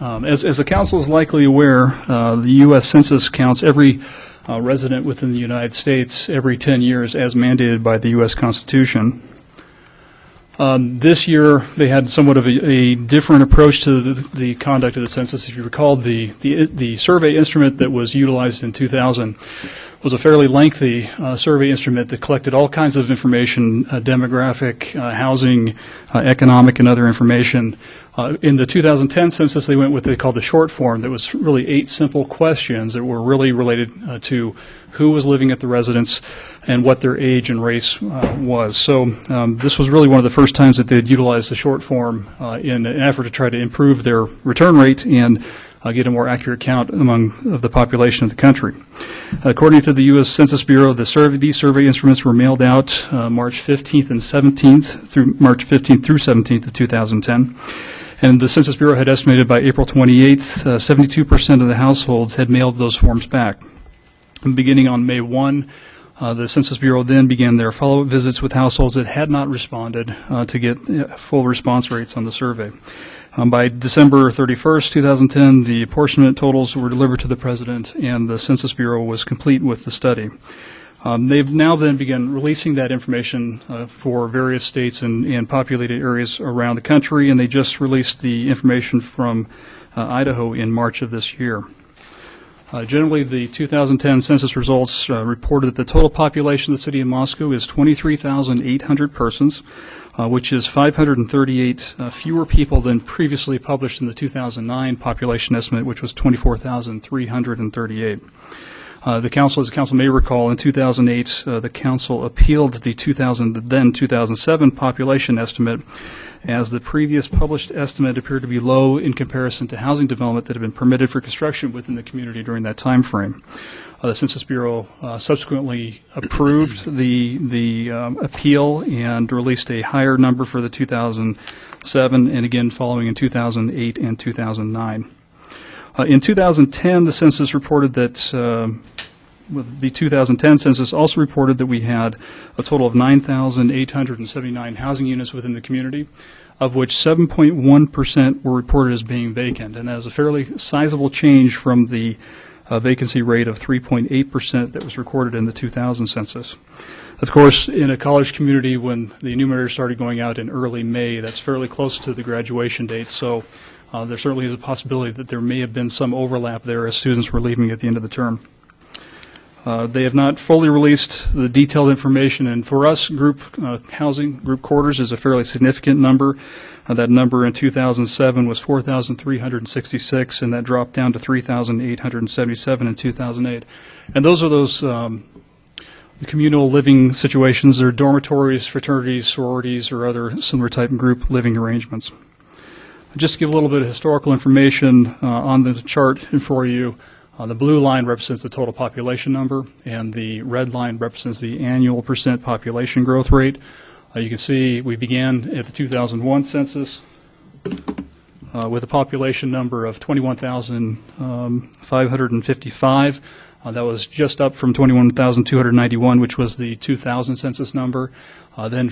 As the Council is likely aware, the U.S. Census counts every resident within the United States every 10 years as mandated by the U.S. Constitution. This year, they had somewhat of a different approach to the conduct of the census. If you recall, the survey instrument that was utilized in 2000 was a fairly lengthy survey instrument that collected all kinds of information, demographic, housing, economic, and other information. In the 2010 census, they went with what they called the short form. That was really 8 simple questions that were really related to who was living at the residence and what their age and race was. So this was really one of the first times that they had utilized the short form in an effort to try to improve their return rate and get a more accurate count of the population of the country. According to the U.S. Census Bureau, these survey instruments were mailed out March 15th and 17th through March 15th through 17th of 2010. And the Census Bureau had estimated by April 28th, 72% of the households had mailed those forms back. And beginning on May 1, the Census Bureau then began their follow-up visits with households that had not responded to get full response rates on the survey. By December 31st, 2010, the apportionment totals were delivered to the President, and the Census Bureau was complete with the study. They've now then begun releasing that information for various states and populated areas around the country, and they just released the information from Idaho in March of this year. Generally, the 2010 census results reported that the total population of the city of Moscow is 23,800 persons, which is 538 fewer people than previously published in the 2009 population estimate, which was 24,338. The council, as the council may recall, in 2008, the council appealed the 2007 population estimate, as the previous published estimate appeared to be low in comparison to housing development that had been permitted for construction within the community during that time frame. The Census Bureau subsequently approved the appeal and released a higher number for the 2007 and again following in 2008 and 2009. In 2010, the census reported that the 2010 census also reported that we had a total of 9,879 housing units within the community, of which 7.1% were reported as being vacant, and that is a fairly sizable change from the vacancy rate of 3.8% that was recorded in the 2000 census. Of course, in a college community, when the enumerators started going out in early May, that's fairly close to the graduation date, so there certainly is a possibility that there may have been some overlap there as students were leaving at the end of the term. They have not fully released the detailed information, and for us, group housing, group quarters is a fairly significant number. That number in 2007 was 4,366, and that dropped down to 3,877 in 2008. And those are those communal living situations. They're dormitories, fraternities, sororities, or other similar type of group living arrangements. Just to give a little bit of historical information on the chart for you, the blue line represents the total population number, and the red line represents the annual percent population growth rate. You can see we began at the 2001 census with a population number of 21,555. That was just up from 21,291, which was the 2000 census number. Then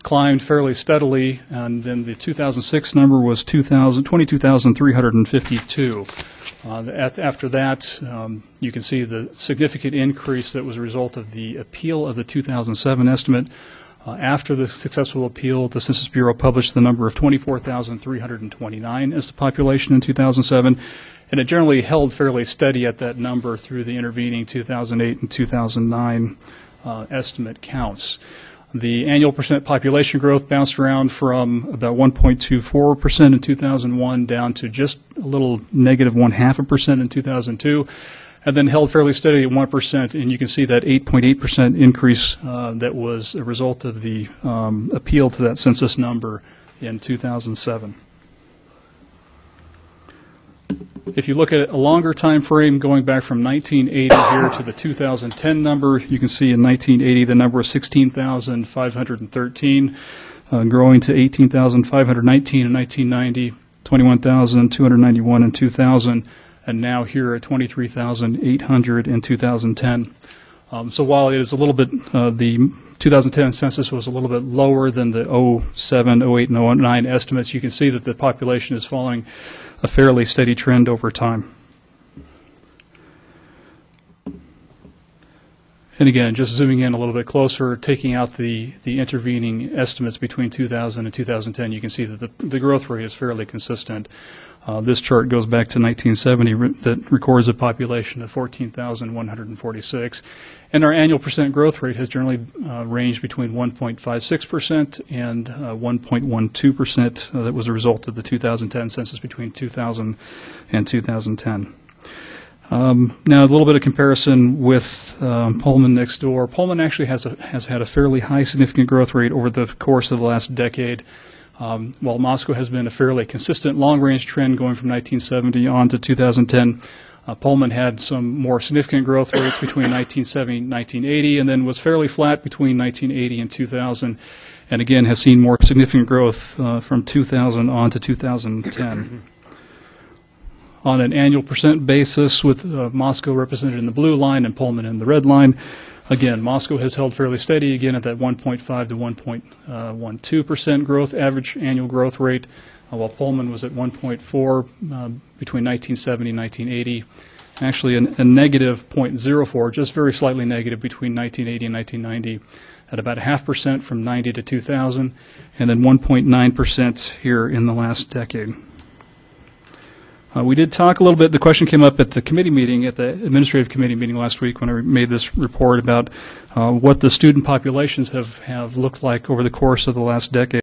climbed fairly steadily, and then the 2006 number was 22,352. After that, you can see the significant increase that was a result of the appeal of the 2007 estimate. After the successful appeal, the Census Bureau published the number of 24,329 as the population in 2007, and it generally held fairly steady at that number through the intervening 2008 and 2009 estimate counts. The annual percent population growth bounced around from about 1.24% in 2001 down to just a little negative 0.5% in 2002, and then held fairly steady at 1%. And you can see that 8.8% increase that was a result of the appeal to that census number in 2007. If you look at a longer time frame going back from 1980 here to the 2010 number, you can see in 1980 the number was 16,513, growing to 18,519 in 1990, 21,291 in 2000, and now here at 23,800 in 2010. So while it is a little bit, the 2010 census was a little bit lower than the 07, 08, and 09 estimates, you can see that the population is following a fairly steady trend over time. And again, just zooming in a little bit closer, taking out the intervening estimates between 2000 and 2010, you can see that the growth rate is fairly consistent. This chart goes back to 1970 that records a population of 14,146. And our annual percent growth rate has generally ranged between 1.56% and 1.12%. That was a result of the 2010 census between 2000 and 2010. Now, a little bit of comparison with Pullman next door. Pullman actually has had a fairly high significant growth rate over the course of the last decade. While Moscow has been a fairly consistent long-range trend going from 1970 on to 2010, Pullman had some more significant growth rates between 1970 and 1980, and then was fairly flat between 1980 and 2000, and again has seen more significant growth from 2000 on to 2010. On an annual percent basis, with Moscow represented in the blue line and Pullman in the red line, again, Moscow has held fairly steady, again at that 1.5 to 1.12% growth, average annual growth rate, while Pullman was at 1.4 between 1970 and 1980. Actually, a negative 0.04, just very slightly negative between 1980 and 1990, at about 0.5% from 90 to 2000, and then 1.9% here in the last decade. We did talk a little bit, the question came up at the committee meeting, at the administrative committee meeting last week when I made this report about what the student populations have looked like over the course of the last decade.